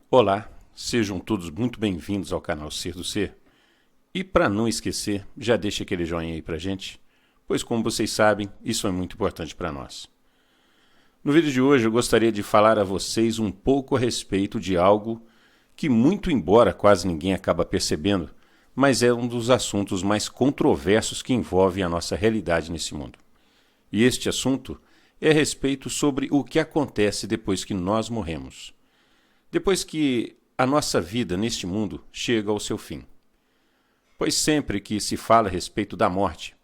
Olá, sejam todos muito bem-vindos ao canal Ser do Ser. E para não esquecer, já deixa aquele joinha aí pra gente, pois como vocês sabem, isso é muito importante para nós. No vídeo de hoje eu gostaria de falar a vocês um pouco a respeito de algo que, muito embora quase ninguém acaba percebendo, mas é um dos assuntos mais controversos que envolvem a nossa realidade nesse mundo. E este assunto é a respeito sobre o que acontece depois que nós morremos. Depois que a nossa vida neste mundo chega ao seu fim. Pois sempre que se fala a respeito da morte,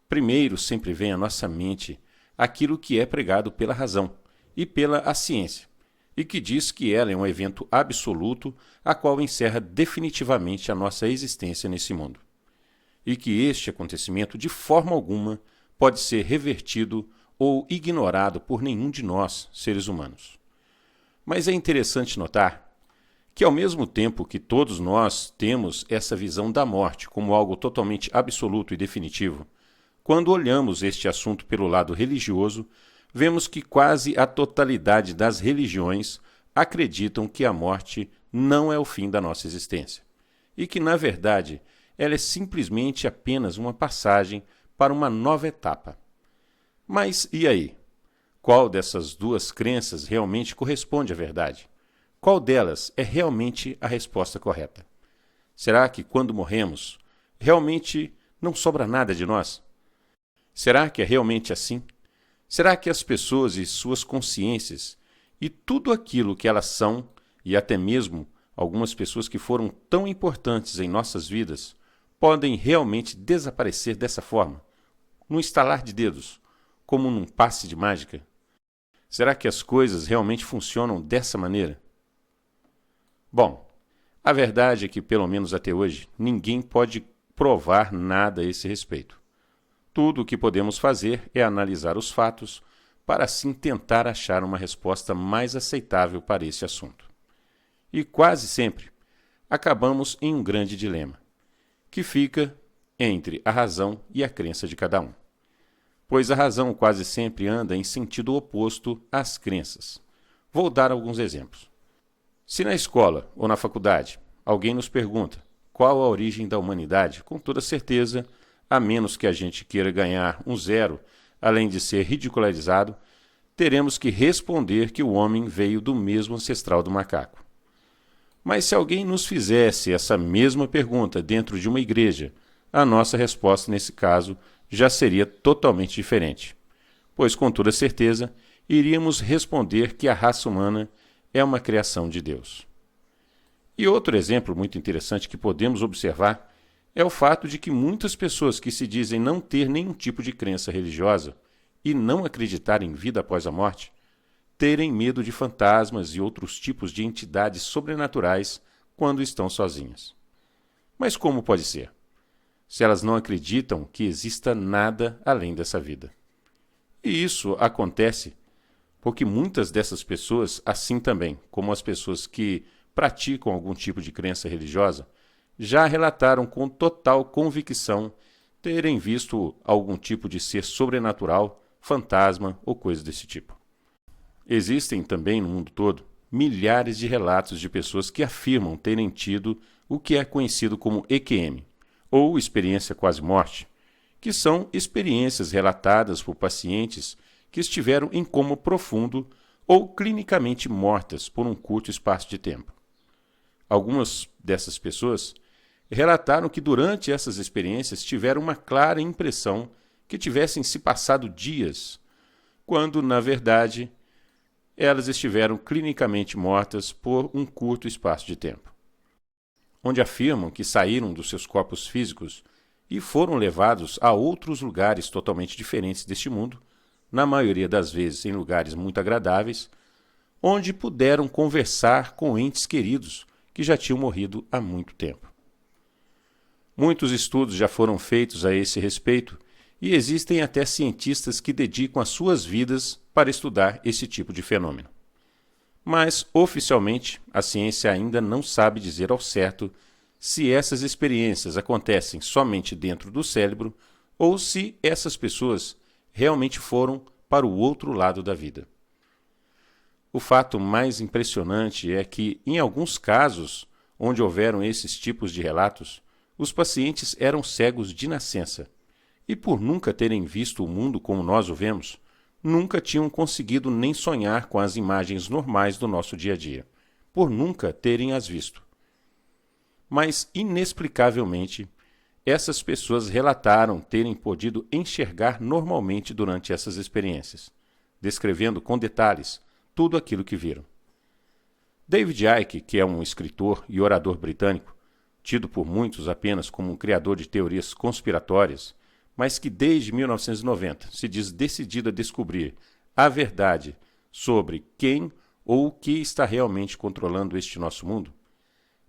primeiro sempre vem à nossa mente aquilo que é pregado pela razão e pela ciência, e que diz que ela é um evento absoluto a qual encerra definitivamente a nossa existência nesse mundo. E que este acontecimento de forma alguma pode ser revertido ou ignorado por nenhum de nós, seres humanos. Mas é interessante notar que, ao mesmo tempo que todos nós temos essa visão da morte como algo totalmente absoluto e definitivo, quando olhamos este assunto pelo lado religioso, vemos que quase a totalidade das religiões acreditam que a morte não é o fim da nossa existência e que, na verdade, ela é simplesmente apenas uma passagem para uma nova etapa. Mas e aí? Qual dessas duas crenças realmente corresponde à verdade? Qual delas é realmente a resposta correta? Será que quando morremos, realmente não sobra nada de nós? Será que é realmente assim? Será que as pessoas e suas consciências e tudo aquilo que elas são, e até mesmo algumas pessoas que foram tão importantes em nossas vidas, podem realmente desaparecer dessa forma, num estalar de dedos, como num passe de mágica? Será que as coisas realmente funcionam dessa maneira? Bom, a verdade é que, pelo menos até hoje, ninguém pode provar nada a esse respeito. Tudo o que podemos fazer é analisar os fatos para assim tentar achar uma resposta mais aceitável para esse assunto. E quase sempre acabamos em um grande dilema, que fica entre a razão e a crença de cada um. Pois a razão quase sempre anda em sentido oposto às crenças. Vou dar alguns exemplos. Se na escola ou na faculdade alguém nos pergunta qual a origem da humanidade, com toda certeza, a menos que a gente queira ganhar um zero, além de ser ridicularizado, teremos que responder que o homem veio do mesmo ancestral do macaco. Mas se alguém nos fizesse essa mesma pergunta dentro de uma igreja, a nossa resposta nesse caso já seria totalmente diferente, pois com toda certeza iríamos responder que a raça humana é uma criação de Deus. E outro exemplo muito interessante que podemos observar é o fato de que muitas pessoas que se dizem não ter nenhum tipo de crença religiosa e não acreditar em vida após a morte, terem medo de fantasmas e outros tipos de entidades sobrenaturais quando estão sozinhas. Mas como pode ser? Se elas não acreditam que exista nada além dessa vida. E isso acontece porque muitas dessas pessoas, assim também como as pessoas que praticam algum tipo de crença religiosa, já relataram com total convicção terem visto algum tipo de ser sobrenatural, fantasma ou coisa desse tipo. Existem também no mundo todo milhares de relatos de pessoas que afirmam terem tido o que é conhecido como EQM, ou experiência quase-morte, que são experiências relatadas por pacientes que estiveram em coma profundo ou clinicamente mortas por um curto espaço de tempo. Algumas dessas pessoas relataram que durante essas experiências tiveram uma clara impressão que tivessem se passado dias, quando, na verdade, elas estiveram clinicamente mortas por um curto espaço de tempo. Onde afirmam que saíram dos seus corpos físicos e foram levados a outros lugares totalmente diferentes deste mundo, na maioria das vezes em lugares muito agradáveis, onde puderam conversar com entes queridos que já tinham morrido há muito tempo. Muitos estudos já foram feitos a esse respeito e existem até cientistas que dedicam as suas vidas para estudar esse tipo de fenômeno. Mas, oficialmente, a ciência ainda não sabe dizer ao certo se essas experiências acontecem somente dentro do cérebro ou se essas pessoas realmente foram para o outro lado da vida. O fato mais impressionante é que, em alguns casos onde houveram esses tipos de relatos, os pacientes eram cegos de nascença e, por nunca terem visto o mundo como nós o vemos, nunca tinham conseguido nem sonhar com as imagens normais do nosso dia a dia, por nunca terem as visto. Mas, inexplicavelmente, essas pessoas relataram terem podido enxergar normalmente durante essas experiências, descrevendo com detalhes tudo aquilo que viram. David Icke, que é um escritor e orador britânico, tido por muitos apenas como um criador de teorias conspiratórias, mas que desde 1990 se diz decidido a descobrir a verdade sobre quem ou o que está realmente controlando este nosso mundo,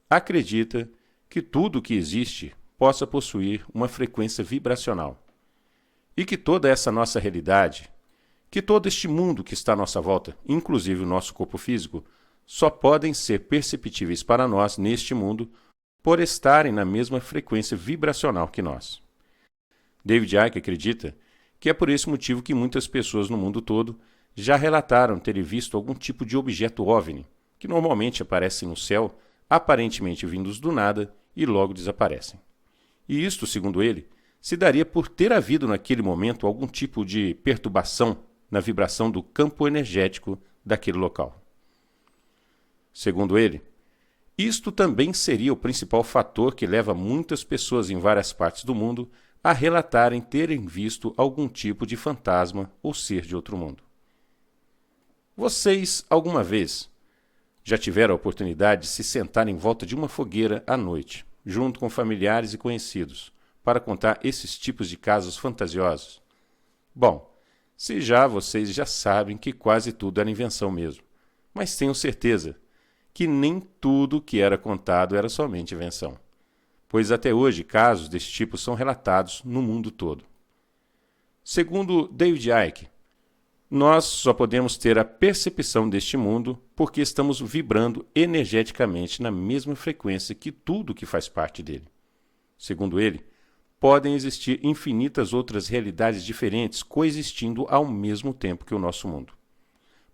acredita que tudo o que existe possa possuir uma frequência vibracional e que toda essa nossa realidade, que todo este mundo que está à nossa volta, inclusive o nosso corpo físico, só podem ser perceptíveis para nós neste mundo por estarem na mesma frequência vibracional que nós. David Icke acredita que é por esse motivo que muitas pessoas no mundo todo já relataram terem visto algum tipo de objeto OVNI, que normalmente aparecem no céu, aparentemente vindos do nada e logo desaparecem. E isto, segundo ele, se daria por ter havido naquele momento algum tipo de perturbação na vibração do campo energético daquele local. Segundo ele, isto também seria o principal fator que leva muitas pessoas em várias partes do mundo a relatarem terem visto algum tipo de fantasma ou ser de outro mundo. Vocês, alguma vez, já tiveram a oportunidade de se sentar em volta de uma fogueira à noite, junto com familiares e conhecidos, para contar esses tipos de casos fantasiosos? Bom, se já vocês já sabem que quase tudo era invenção mesmo, mas tenho certeza que nem tudo que era contado era somente invenção, pois até hoje casos desse tipo são relatados no mundo todo. Segundo David Icke, nós só podemos ter a percepção deste mundo porque estamos vibrando energeticamente na mesma frequência que tudo que faz parte dele. Segundo ele, podem existir infinitas outras realidades diferentes coexistindo ao mesmo tempo que o nosso mundo.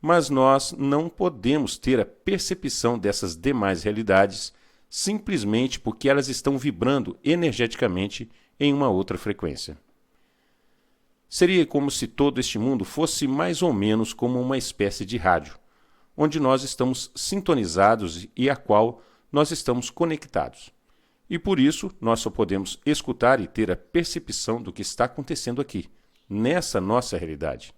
Mas nós não podemos ter a percepção dessas demais realidades simplesmente porque elas estão vibrando energeticamente em uma outra frequência. Seria como se todo este mundo fosse mais ou menos como uma espécie de rádio, onde nós estamos sintonizados e a qual nós estamos conectados. E por isso nós só podemos escutar e ter a percepção do que está acontecendo aqui, nessa nossa realidade.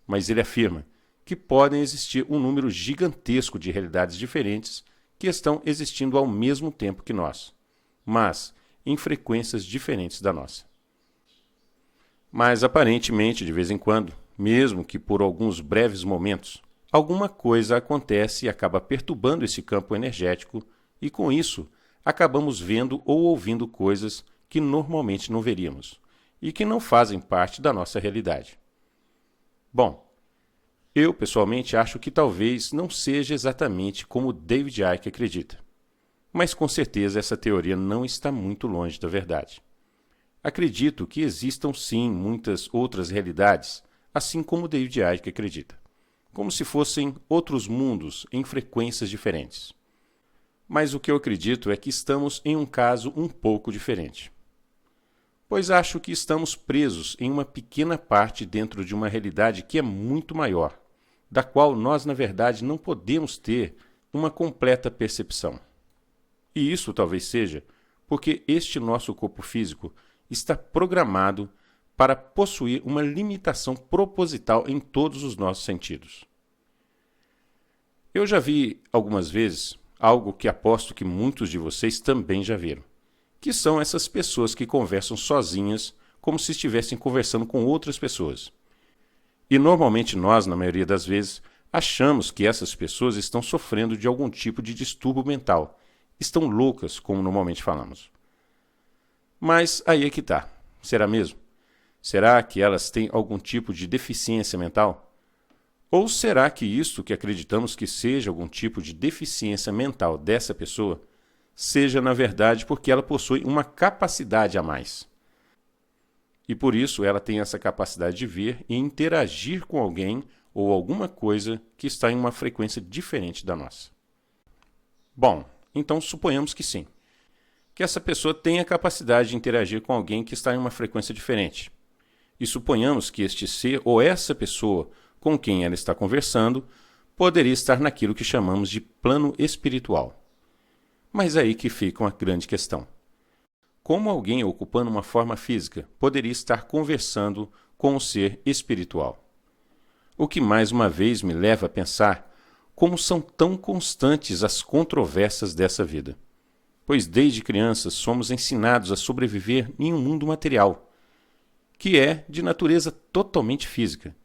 Mas ele afirma que podem existir um número gigantesco de realidades diferentes que estão existindo ao mesmo tempo que nós, mas em frequências diferentes da nossa. Mas aparentemente, de vez em quando, mesmo que por alguns breves momentos, alguma coisa acontece e acaba perturbando esse campo energético e com isso acabamos vendo ou ouvindo coisas que normalmente não veríamos e que não fazem parte da nossa realidade. Bom, eu, pessoalmente, acho que talvez não seja exatamente como David Icke acredita. Mas com certeza essa teoria não está muito longe da verdade. Acredito que existam sim muitas outras realidades, assim como David Icke acredita, como se fossem outros mundos em frequências diferentes. Mas o que eu acredito é que estamos em um caso um pouco diferente. Pois acho que estamos presos em uma pequena parte dentro de uma realidade que é muito maior, da qual nós, na verdade, não podemos ter uma completa percepção. E isso talvez seja porque este nosso corpo físico está programado para possuir uma limitação proposital em todos os nossos sentidos. Eu já vi algumas vezes algo que aposto que muitos de vocês também já viram, que são essas pessoas que conversam sozinhas como se estivessem conversando com outras pessoas. E normalmente nós, na maioria das vezes, achamos que essas pessoas estão sofrendo de algum tipo de distúrbio mental, estão loucas, como normalmente falamos. Mas aí é que está. Será mesmo? Será que elas têm algum tipo de deficiência mental? Ou será que isto que acreditamos que seja algum tipo de deficiência mental dessa pessoa seja na verdade porque ela possui uma capacidade a mais. E por isso ela tem essa capacidade de ver e interagir com alguém ou alguma coisa que está em uma frequência diferente da nossa. Bom, então suponhamos que sim, que essa pessoa tem a capacidade de interagir com alguém que está em uma frequência diferente. E suponhamos que este ser ou essa pessoa com quem ela está conversando poderia estar naquilo que chamamos de plano espiritual. Mas é aí que fica uma grande questão. Como alguém ocupando uma forma física poderia estar conversando com o ser espiritual? O que mais uma vez me leva a pensar como são tão constantes as controvérsias dessa vida. Pois desde crianças somos ensinados a sobreviver em um mundo material, que é de natureza totalmente física.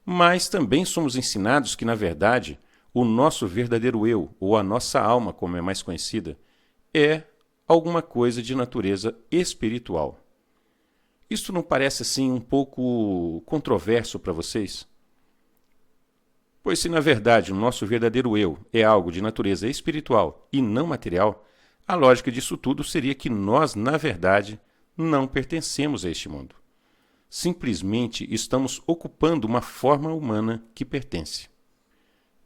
Mas também somos ensinados que, na verdade, o nosso verdadeiro eu, ou a nossa alma, como é mais conhecida, é alguma coisa de natureza espiritual. Isto não parece assim um pouco controverso para vocês? Pois se na verdade o nosso verdadeiro eu é algo de natureza espiritual e não material, a lógica disso tudo seria que nós, na verdade, não pertencemos a este mundo. Simplesmente estamos ocupando uma forma humana que pertence.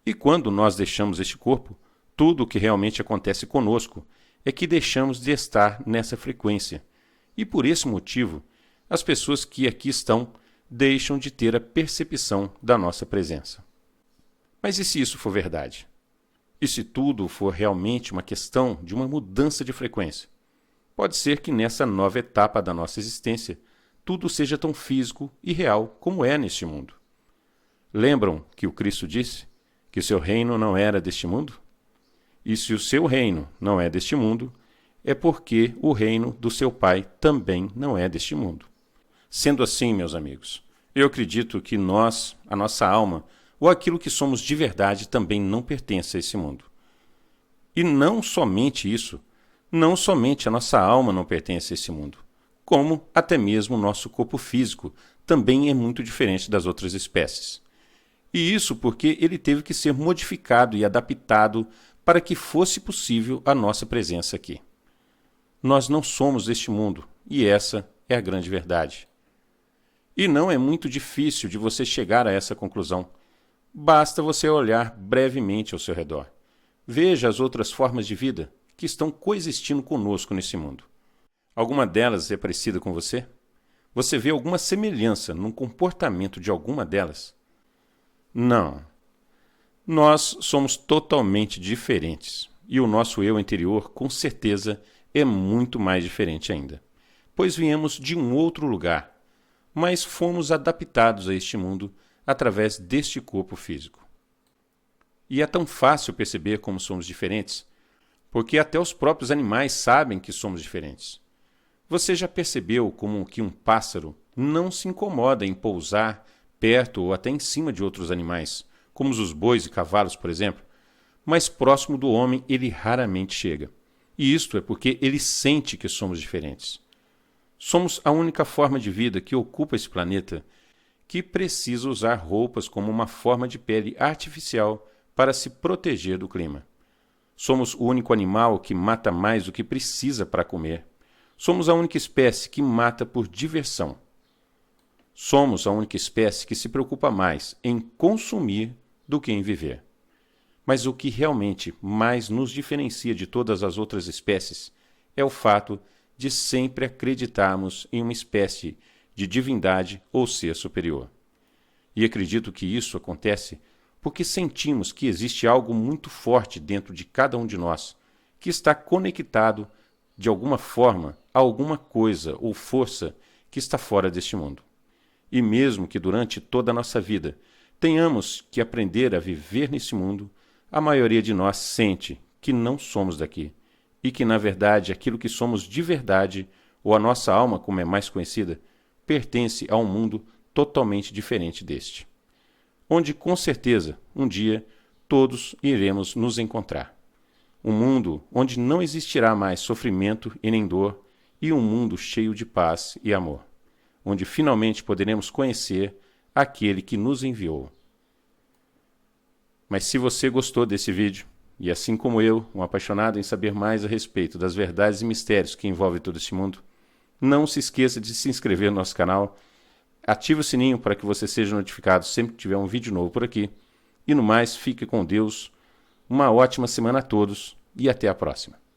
E quando nós deixamos este corpo, tudo o que realmente acontece conosco é que deixamos de estar nessa frequência. E por esse motivo, as pessoas que aqui estão deixam de ter a percepção da nossa presença. Mas e se isso for verdade? E se tudo for realmente uma questão de uma mudança de frequência? Pode ser que nessa nova etapa da nossa existência, tudo seja tão físico e real como é neste mundo. Lembram que o Cristo disse que o seu reino não era deste mundo? E se o seu reino não é deste mundo, é porque o reino do seu Pai também não é deste mundo. Sendo assim, meus amigos, eu acredito que nós, a nossa alma, ou aquilo que somos de verdade também não pertence a esse mundo. E não somente isso, não somente a nossa alma não pertence a esse mundo, como até mesmo o nosso corpo físico também é muito diferente das outras espécies. E isso porque ele teve que ser modificado e adaptado para que fosse possível a nossa presença aqui. Nós não somos deste mundo, e essa é a grande verdade. E não é muito difícil de você chegar a essa conclusão. Basta você olhar brevemente ao seu redor. Veja as outras formas de vida que estão coexistindo conosco nesse mundo. Alguma delas é parecida com você? Você vê alguma semelhança no comportamento de alguma delas? Não. Nós somos totalmente diferentes e o nosso eu interior, com certeza, é muito mais diferente ainda, pois viemos de um outro lugar, mas fomos adaptados a este mundo através deste corpo físico. E é tão fácil perceber como somos diferentes, porque até os próprios animais sabem que somos diferentes. Você já percebeu como que um pássaro não se incomoda em pousar perto ou até em cima de outros animais, como os bois e cavalos, por exemplo, mas próximo do homem ele raramente chega. E isto é porque ele sente que somos diferentes. Somos a única forma de vida que ocupa esse planeta que precisa usar roupas como uma forma de pele artificial para se proteger do clima. Somos o único animal que mata mais do que precisa para comer. Somos a única espécie que mata por diversão. Somos a única espécie que se preocupa mais em consumir do que em viver. Mas o que realmente mais nos diferencia de todas as outras espécies é o fato de sempre acreditarmos em uma espécie de divindade ou ser superior. E acredito que isso acontece porque sentimos que existe algo muito forte dentro de cada um de nós, que está conectado de alguma forma a alguma coisa ou força que está fora deste mundo. E mesmo que durante toda a nossa vida tenhamos que aprender a viver nesse mundo, a maioria de nós sente que não somos daqui e que, na verdade, aquilo que somos de verdade, ou a nossa alma, como é mais conhecida, pertence a um mundo totalmente diferente deste, onde, com certeza, um dia todos iremos nos encontrar. Um mundo onde não existirá mais sofrimento e nem dor, e um mundo cheio de paz e amor, onde finalmente poderemos conhecer aquele que nos enviou. Mas se você gostou desse vídeo, e assim como eu, um apaixonado em saber mais a respeito das verdades e mistérios que envolvem todo este mundo, não se esqueça de se inscrever no nosso canal, ative o sininho para que você seja notificado sempre que tiver um vídeo novo por aqui. E no mais, fique com Deus, uma ótima semana a todos e até a próxima.